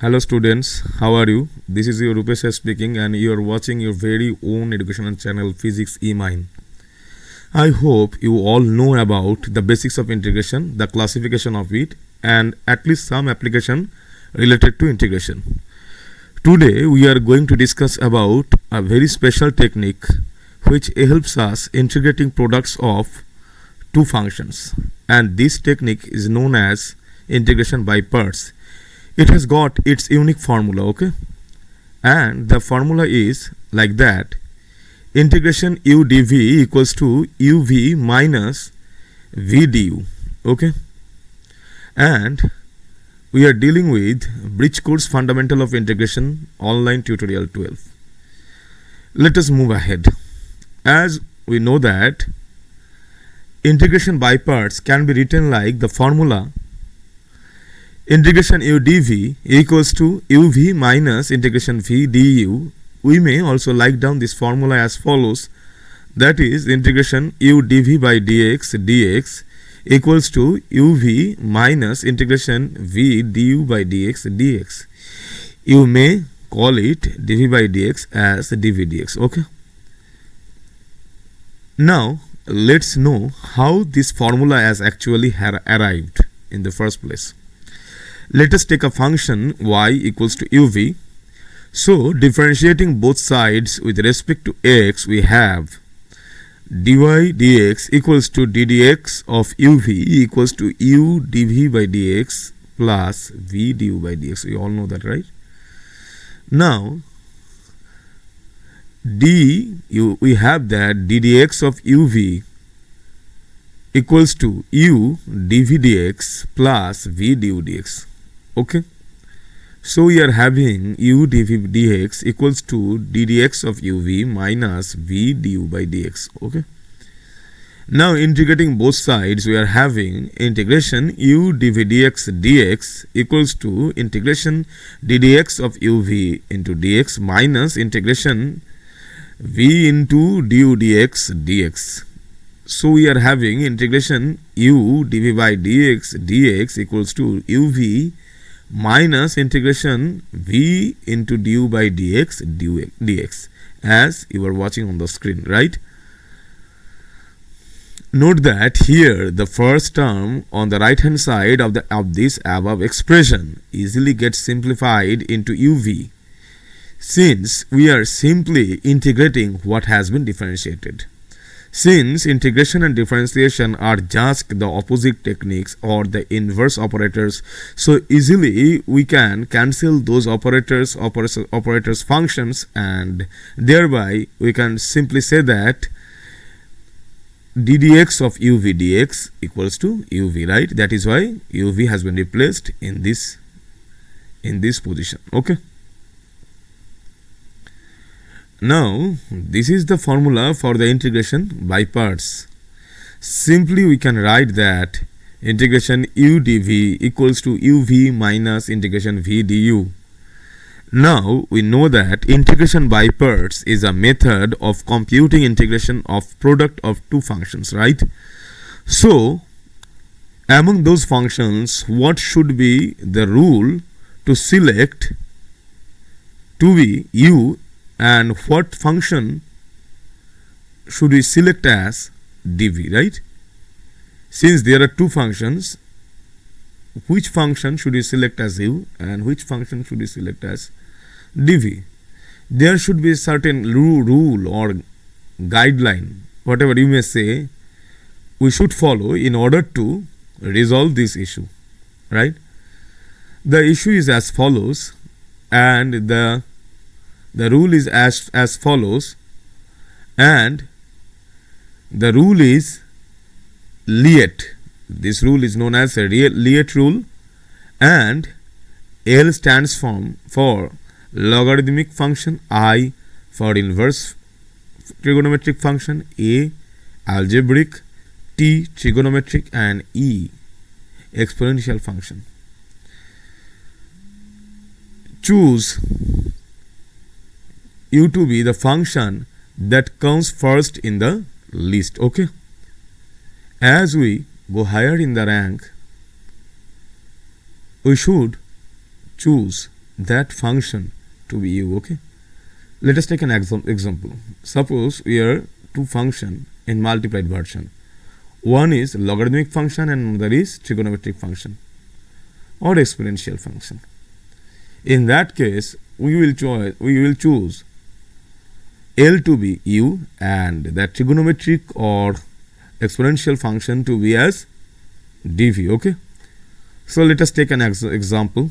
Hello students, how are you? This is your Rupesh speaking and you are watching your very own educational channel Physics E-Mine. I hope you all know about the basics of integration, the classification of it and at least some application related to integration. Today we are going to discuss about a very special technique which helps us integrating products of two functions, and this technique is known as integration by parts. It has got its unique formula, okay, and the formula is like that: integration u dv equals to uv minus v du, okay. And we are dealing with Bridge Course Fundamental of Integration online tutorial 12. Let us move ahead. As we know that integration by parts can be written like the formula integration u dv equals to uv minus integration v du. We may also write down this formula as follows, that is integration u dv by dx equals to uv minus integration v du by dx. You may call it dv by dx as dv dx, okay. Now let's know how this formula has actually arrived in the first place. Let us take a function y equals to uv. So differentiating both sides with respect to x, we have dy dx equals to ddx of uv equals to u dv by dx plus v du by dx. We all know that, right? Now we have that ddx of uv equals to u dv dx plus v du dx, okay. So we are having u dv dx equals to ddx of uv minus v du by dx, okay. Now integrating both sides, we are having integration u dv dx equals to integration ddx of uv into dx minus integration v into du dx. So we are having integration u dv by dx equals to uv minus integration v into du by dx as you are watching on the screen, right? Note that here the first term on the right hand side of this above expression easily gets simplified into uv, since we are simply integrating what has been differentiated. Since integration and differentiation are just the opposite techniques or the inverse operators, so easily we can cancel those operators functions, and thereby we can simply say that ddx of uv dx equals to uv, right? That is why uv has been replaced in this position, okay. Now this is the formula for the integration by parts. Simply we can write that integration u dv equals to uv minus integration v du. Now we know that integration by parts is a method of computing integration of product of two functions, right? So among those functions, what should be the rule to select to be u, and what function should we select as dv, right? Since there are two functions, which function should we select as u and which function should we select as dv? There should be a certain rule or guideline, whatever you may say, we should follow in order to resolve this issue, right? The issue is as follows, and the rule is as follows, and the rule is Liet. This rule is known as a Liet rule, and L stands for logarithmic function, I for inverse trigonometric function, A algebraic, T trigonometric, and E exponential function. Choose u to be the function that comes first in the list, okay. As we go higher in the rank, we should choose that function to be u. Okay, let us take an example. Suppose we are two function in multiplied version. One is logarithmic function and another is trigonometric function or exponential function. In that case, we will choose L to be u and the trigonometric or exponential function to be as dv. Okay, so let us take an example.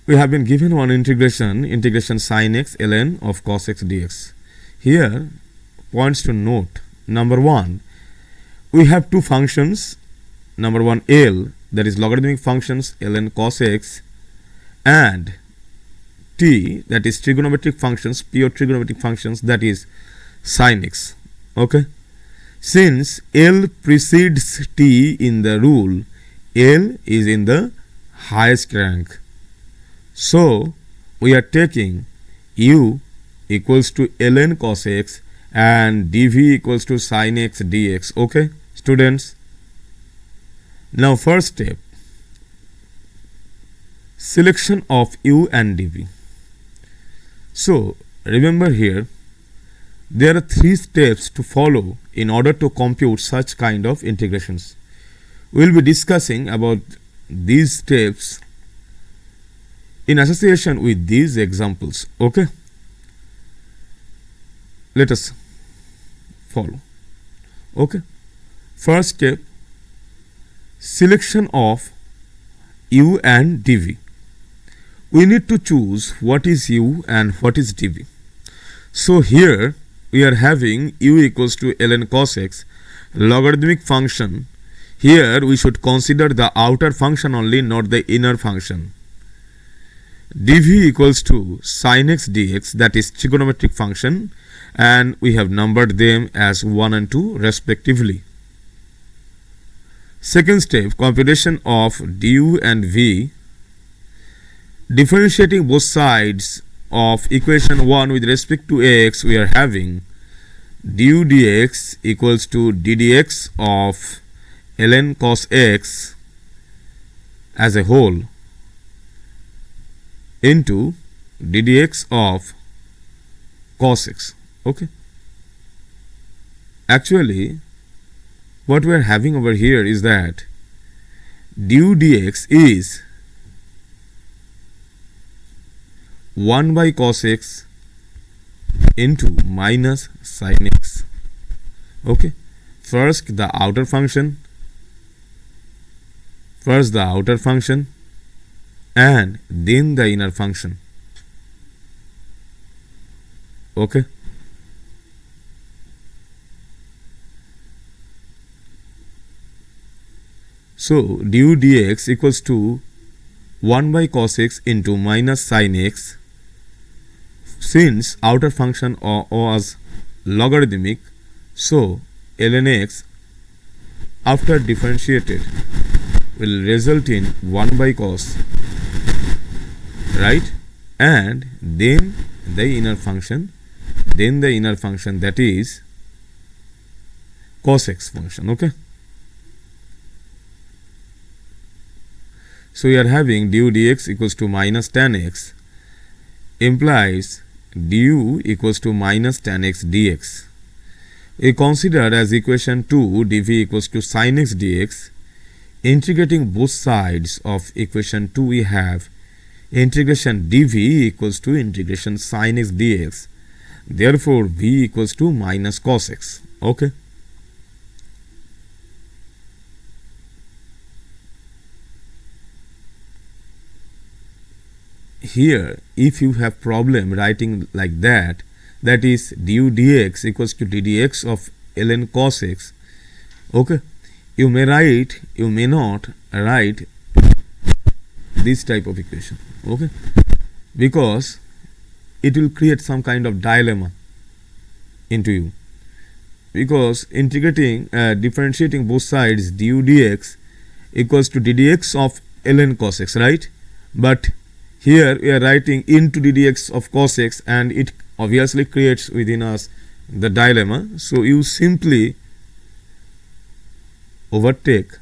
We have been given one integration sin x ln of cos x dx. Here points to note: number one, we have two functions. Number one, L, that is logarithmic functions ln cos x, and t, that is trigonometric functions, pure trigonometric functions, that is sin x. Okay, since L precedes t in the rule, L is in the highest rank. So we are taking u equals to ln cos x and dv equals to sin x dx. Okay, students. Now first step, selection of u and dv. So remember here, there are three steps to follow in order to compute such kind of integrations. We will be discussing about these steps in association with these examples. Okay, let us follow. Okay, first step, selection of u and dv. We need to choose what is u and what is dv. So here we are having u equals to ln cos x, logarithmic function. Here we should consider the outer function only, not the inner function. dv equals to sin x dx, that is trigonometric function, and we have numbered them as 1 and 2 respectively. Second step, computation of du and v. Differentiating both sides of equation 1 with respect to x, we are having du dx equals to ddx of ln cos x as a whole into ddx of cos x. Okay, actually what we are having over here is that du dx is 1 by cos x into minus sin x. Okay, first the outer function and then the inner function. Okay, so du dx equals to 1 by cos x into minus sin x. Since outer function was logarithmic, so ln x after differentiated will result in 1 by cos, right? And then the inner function, that is cos x function. Okay, so we are having du dx equals to minus tan x, implies du equals to minus tan x dx. We consider as equation 2 dv equals to sin x dx. Integrating both sides of equation 2, we have integration dv equals to integration sin x dx. Therefore v equals to minus cos x. Okay, here if you have problem writing like that, that is du dx equals to ddx of ln cos x. Okay, you may not write this type of equation. Okay, because it will create some kind of dilemma into you, because differentiating both sides, du dx equals to ddx of ln cos x, right? But here we are writing into ddx of cos x, and it obviously creates within us the dilemma. So you simply overtake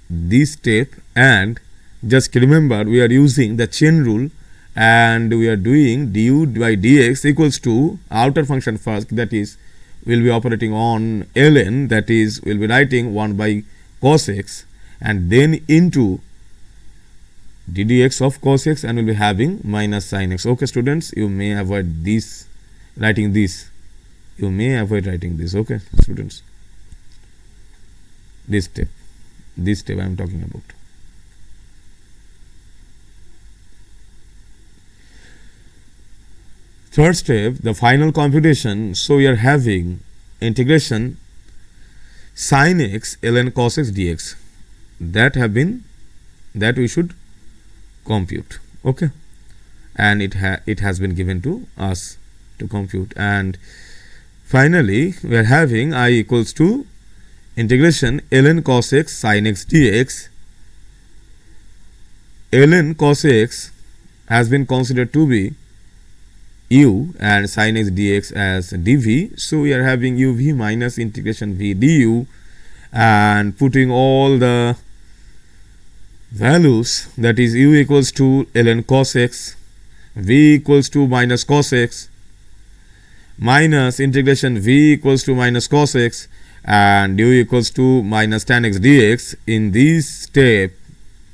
this step and Just remember, we are using the chain rule and we are doing du by dx equals to outer function first, that is we will be operating on ln, that is we will be writing 1 by cos x, and then into ddx of cos x, and we will be having minus sin x. Okay students, you may avoid this, writing this, you may avoid writing this. Okay students, this step I am talking about. Third step, the final computation. So we are having integration sin x ln cos x dx, that we should compute. Okay, and it has been given to us to compute. And finally we are having I equals to integration ln cos x sin x dx. Ln cos x has been considered to be u and sin x dx as dv. So we are having uv minus integration v du, and putting all the values, that is u equals to ln cos x, v equals to minus cos x, minus integration v equals to minus cos x, and du equals to minus tan x dx. In this step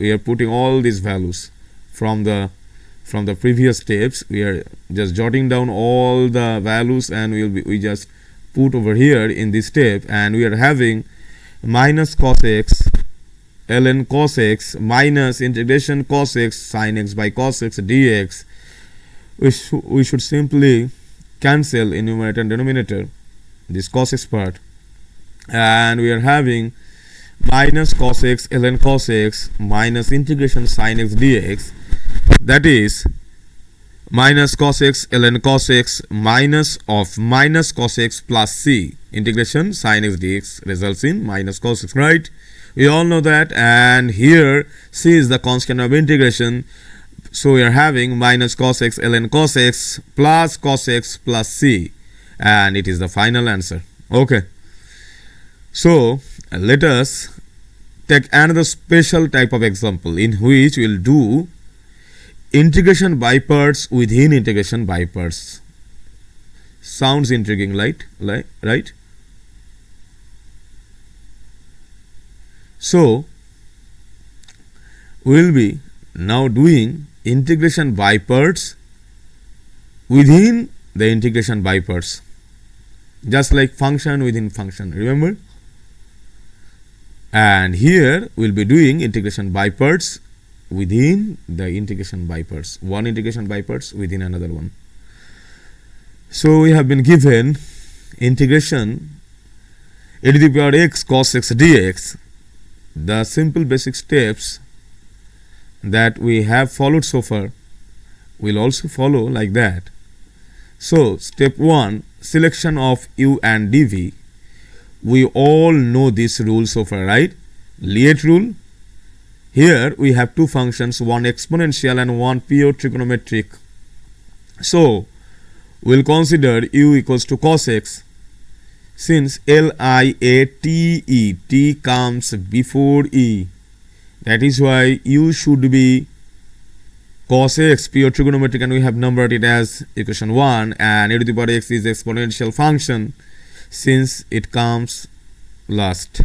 we are putting all these values from the previous steps. We are just jotting down all the values and we just put over here in this step, and we are having minus cos x ln cos x minus integration cos x sin x by cos x dx. We should simply cancel in numerator and denominator this cos x part, and we are having minus cos x ln cos x minus integration sin x dx, that is minus cos x ln cos x minus of minus cos x plus c integration sin x dx results in minus cos x, right? We all know that. And here c is the constant of integration, so we are having minus cos x ln cos x plus c, and it is the final answer. Okay, so let us take another special type of example in which we will do integration by parts within integration by parts. Sounds intriguing, right? So we will be now doing integration by parts within the integration by parts, just like function within function, remember? And here we will be doing integration by parts within the integration by parts, one integration by parts within another one. So we have been given integration e to the power x cos x dx. The simple basic steps that we have followed so far will also follow like that. So step 1, selection of u and dv. We all know this rule so far, right? Liet rule. Here we have two functions, one exponential and one pure trigonometric. So we'll consider u equals to cos x. Since liate, t comes before e, that is why u should be cos x, pure trigonometric, and we have numbered it as equation 1, and e to the power x is exponential function since it comes last.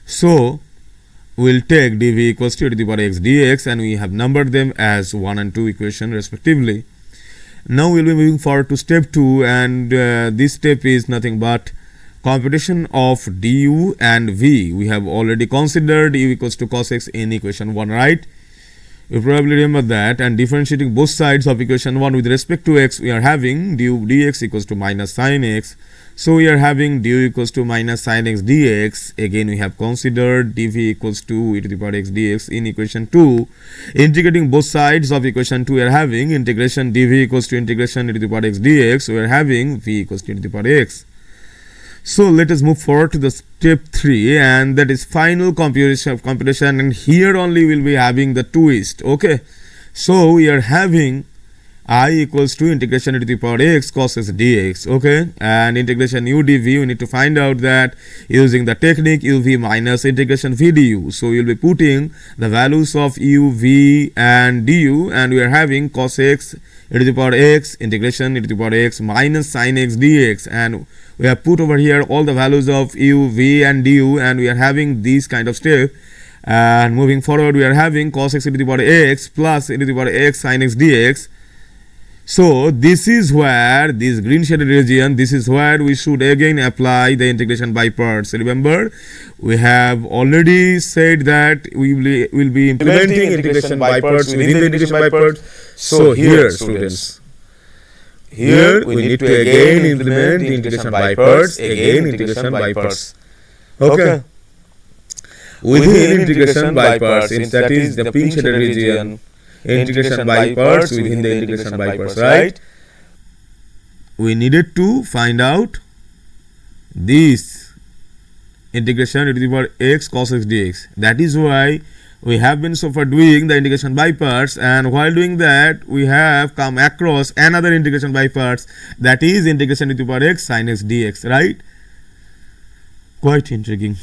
So we'll take dv equals to e to the power x dx, and we have numbered them as 1 and 2 equation respectively. Now we'll be moving forward to step 2, and this step is nothing but computation of du and v. We have already considered u equals to cos x in equation 1, right? You probably remember that. And differentiating both sides of equation 1 with respect to x, we are having du dx equals to minus sin x. So we are having du equals to minus sin x dx. Again we have considered dv equals to e to the power x dx in equation 2. Integrating both sides of equation 2, we are having integration dv equals to integration e to the power x dx. We are having v equals to e to the power x. So let us move forward to the step 3, and that is final computation, and here only we will be having the twist. Okay, so we are having I equals to integration e to the power x cos x dx. Okay, and integration u dv, we need to find out that using the technique uv minus integration v du. So you'll be putting the values of u, v and du, and we are having cos x e to the power x integration e to the power x minus sin x dx, and we have put over here all the values of u, v and du, and we are having this kind of step. And moving forward, we are having cos x e to the power x plus e to the power x sin x dx. So this is where this green shaded region, this is where we should again apply the integration by parts. Remember, we have already said that we will be implementing integration by parts within the integration by parts. So here, students, here we need to again implement the integration by parts, again integration by parts. Okay. Within integration by parts, since that is the pink shaded region, integration by parts within the integration by parts, right? We needed to find out this integration e to the power x cos x dx. That is why we have been so far doing the integration by parts, and while doing that we have come across another integration by parts, that is integration e to the power x sin x dx, right? Quite intriguing.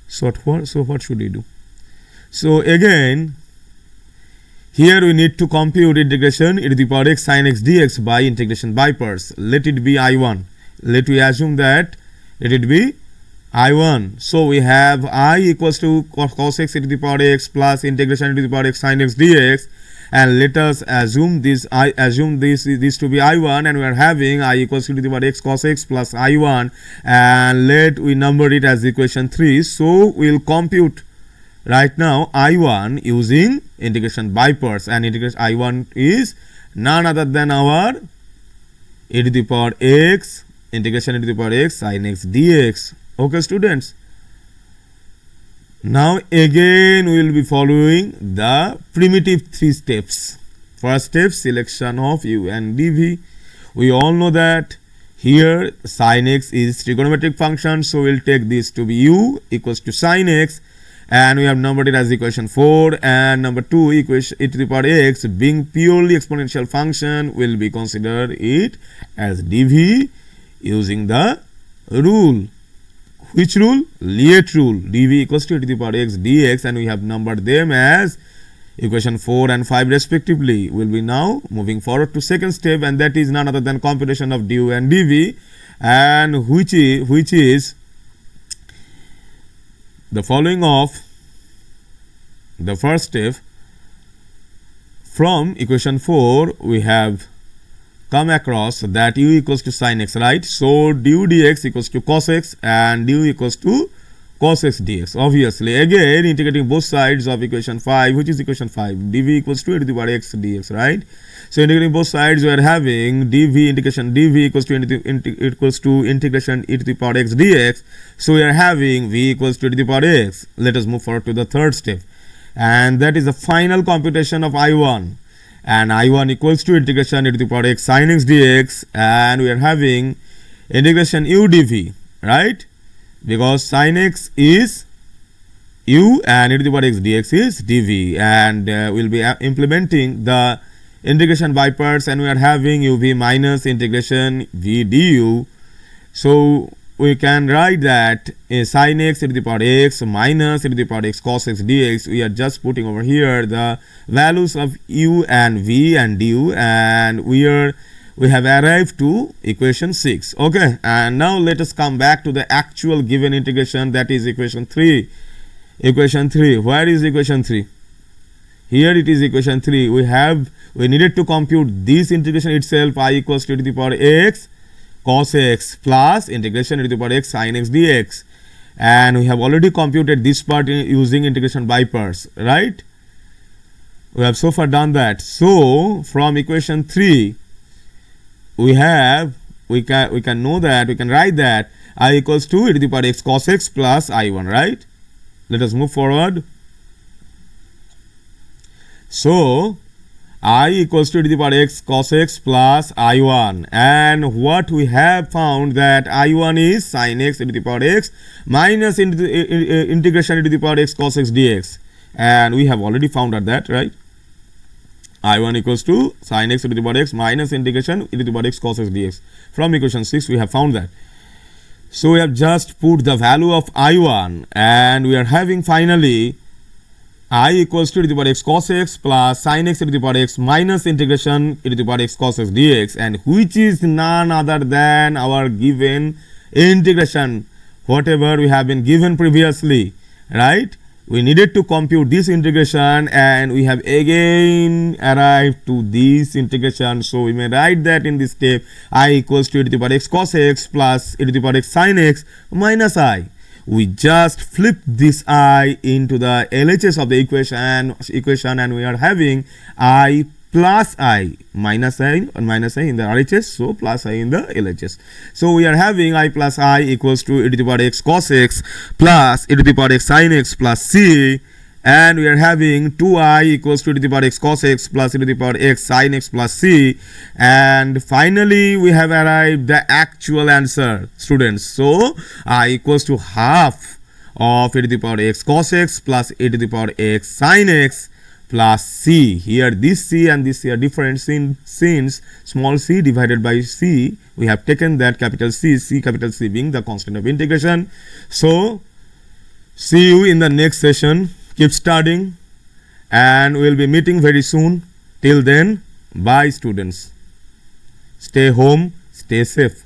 So what should we do? So again, here we need to compute integration e to the power x sin x dx by integration by parts. Let it be I1. Let we assume that let it be I1. So we have I equals to cos x e to the power x plus integration e to the power x sin x dx, and let us assume this this to be I1, and we are having I equals to the power x cos x plus I1, and let we number it as equation 3. So we will compute right now I1 using integration by parts, and integration I1 is none other than our e to the power x integration e to the power x sin x dx. Okay, students. Now again we will be following the primitive 3 steps. First step, selection of u and dv. We all know that here sin x is trigonometric function, so we will take this to be u equals to sin x, and we have numbered it as equation 4, and number 2 equation e to the power x being purely exponential function will be considered it as dv using the rule. Which rule? Liet rule. dv equals to e to the power x dx, and we have numbered them as equation 4 and 5 respectively. We will be now moving forward to second step, and that is none other than computation of du and dv, and which is the following of the first step. From equation 4 we have come across that u equals to sin x, right? So du dx equals to cos x, and du equals to cos x dx. Obviously, again integrating both sides of equation 5, which is equation 5, dv equals to e to the power x dx, right? So integrating both sides, we are having dv integration dv equals to integration e to the power x dx. So we are having v equals to e to the power x. Let us move forward to the third step, and that is the final computation of I1, and I1 equals to integration e to the power x sin x dx, and we are having integration u dv, right? Because sin x is u and e to the power x dx is dv, and we will be implementing the integration by parts, and we are having uv minus integration v du. So we can write that sin x e to the power x minus e to the power x cos x dx. We are just putting over here the values of u and v and du, and we have arrived to equation 6. Okay, and now let us come back to the actual given integration, that is equation 3. Equation 3, where is equation 3? Here it is equation 3. We needed to compute this integration itself, I equals to the power x cos x plus integration e to the power x sin x dx, and we have already computed this part using integration by parts, right? We have so far done that. So from equation 3 we can know that we can write that I equals to e to the power x cos x plus I1, right? Let us move forward. So I equals to e to the power x cos x plus I1, and what we have found that I1 is sin x e to the power x minus integration e to the power x cos x dx, and we have already found out that, right? I1 equals to sin x e to the power x minus integration e to the power x cos x dx. From equation 6 we have found that. So we have just put the value of I1 and we are having finally I equals to e to the power x cos x plus sin x e to the power x minus integration e to the power x cos x dx, and which is none other than our given integration, whatever we have been given previously, right? We needed to compute this integration and we have again arrived to this integration. So we may write that in this step I equals to e to the power x cos x plus e to the power x sin x minus I. We just flip this I into the LHS of the equation and we are having I plus I minus I in the RHS, so plus I in the LHS. So we are having I plus I equals to e to the power x cos x plus e to the power x sin x plus c, and we are having 2I equals to e to the power x cos x plus e to the power x sin x plus c, and finally we have arrived the actual answer, students. So I equals to half of e to the power x cos x plus e to the power x sin x plus c. Here this c and this c are different since small c divided by c, we have taken that capital C capital C being the constant of integration. So see you in the next session. Keep studying and we will be meeting very soon. Till then, bye students. Stay home, stay safe.